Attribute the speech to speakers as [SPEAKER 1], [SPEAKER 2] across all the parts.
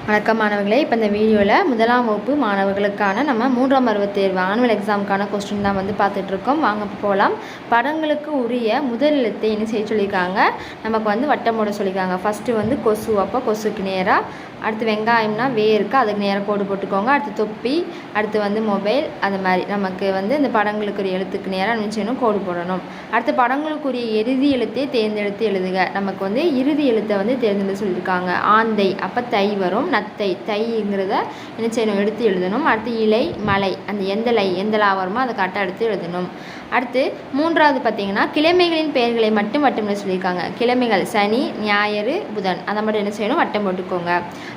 [SPEAKER 1] வணக்கம் மாணவர்களே. இப்போ இந்த வீடியோவில் முதலாம் வகுப்பு மாணவர்களுக்கான நம்ம 3ஆம் பருவ தேர்வு ஆனுவல் எக்ஸாமுக்கான கொஸ்டின் தான் பார்த்துட்ருக்கோம். வாங்க போகலாம். படங்களுக்கு உரிய முதல் எழுத்தை என்ன செய்ய சொல்லியிருக்காங்க, நமக்கு வட்டம் போட சொல்லியிருக்காங்க. ஃபஸ்ட்டு கொசு, அப்போ கொசுக்கு நேராக. அடுத்து வெங்காயம்னா வேருக்கு, அதுக்கு நேராக கோடு போட்டுக்கோங்க. அடுத்து தொப்பி, அடுத்து மொபைல், அந்த மாதிரி நமக்கு இந்த படங்களுக்குரிய எழுத்துக்கு நேராக என்ன செய்யணும், கோடு போடணும். அடுத்து படங்களுக்குரிய இறுதி எழுத்தை தேர்ந்தெடுத்து எழுதுக. நமக்கு இறுதி எழுத்தை தேர்ந்தெடுத்து சொல்லியிருக்காங்க. ஆந்தை, அப்போ தை வரும். நத்தை, தைங்கிறத என்ன செய்யணும், எடுத்து எழுதணும். அடுத்து இலை, மலை, அந்த எந்த லா வருமோ அதை கரெக்டாக எடுத்து எழுதணும். அடுத்து மூன்றாவது பார்த்திங்கன்னா கிழமைகளின் பெயர்களை மட்டும் வட்டம் சொல்லியிருக்காங்க. கிழமைகள் சனி, ஞாயிறு, புதன், அதை மட்டும் என்ன செய்யணும், வட்டம் போட்டுக்கோங்க.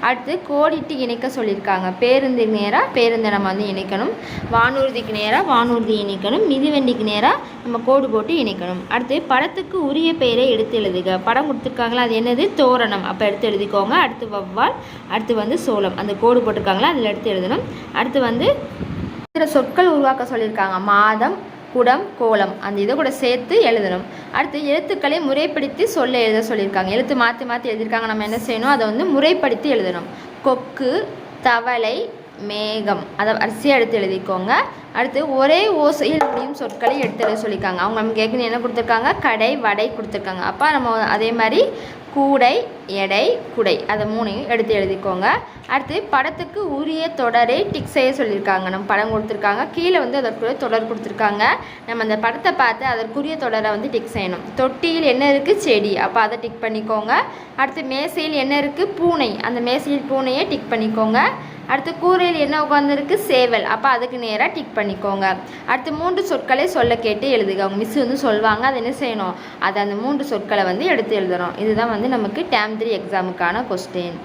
[SPEAKER 1] அடுத்து கோடிட்டு இணைக்க சொல்லியிருக்காங்க. பேருந்துக்கு நேராக பேருந்தை நம்ம இணைக்கணும். வானூர்திக்கு நேராக வானூர்தி இணைக்கணும். மிதிவண்டிக்கு நேராக நம்ம கோடு போட்டு இணைக்கணும். அடுத்து படத்துக்கு உரிய பெயரை எடுத்து எழுதுக. படம் கொடுத்துருக்காங்களா, அது என்னது, தோரணம், அப்போ எடுத்து எழுதிக்கோங்க. அடுத்து வவ்வால், அடுத்து சோளம், அந்த கோடு போட்டிருக்காங்களா அதில் எடுத்து எழுதணும். அடுத்து சில சொற்கள் உருவாக்க சொல்லியிருக்காங்க. மாதம், குடம், கோலம், அந்த இதை கூட சேர்த்து எழுதணும். அடுத்து எழுத்துக்களை முறைப்படுத்தி சொல்ல எழுத சொல்லியிருக்காங்க. எழுத்து மாற்றி மாற்றி எழுதியிருக்காங்க. நம்ம என்ன செய்யணும், அதை முறைப்படுத்தி எழுதணும். கொக்கு, தவளை, மேகம், அதை வரிசையாக எடுத்து எழுதிக்கோங்க. அடுத்து ஒரே ஓசையில் முடியும் சொற்களை எடுத்து எழுத சொல்லியிருக்காங்க. அவங்க நமக்கு ஏற்கனவே என்ன கொடுத்துருக்காங்க, கடை, வடை கொடுத்துருக்காங்க. அப்போ நம்ம அதே மாதிரி கூடை, எடை, குடை, அதை மூணையும் எடுத்து எழுதிக்கோங்க. அடுத்து படத்துக்கு உரிய தொடரை டிக் செய்ய சொல்லியிருக்காங்க. நம்ம படம் கொடுத்துருக்காங்க, கீழே அதற்குரிய தொடர் கொடுத்துருக்காங்க. நம்ம அந்த படத்தை பார்த்து அதற்குரிய தொடரை டிக் செய்யணும். தொட்டியில் என்ன இருக்குது, செடி, அப்போ அதை டிக் பண்ணிக்கோங்க. அடுத்து மேசையில் என்ன இருக்குது, பூனை, அந்த மேசையில் பூனையை டிக் பண்ணிக்கோங்க. அடுத்து கூரையில் என்ன உட்காந்துருக்கு, சேவல், அப்போ அதுக்கு நேராக டிக் பண்ணிக்கோங்க. அடுத்து 3 சொற்களை சொல்ல கேட்டு எழுதுக. அவங்க மிஸ் சொல்லுவாங்க, அதை என்ன செய்யணும், அதை அந்த 3 சொற்களை எடுத்து எழுதணும். இதுதான் நமக்கு டேர்ம் 3 எக்ஸாமுக்கான கொஸ்டின்.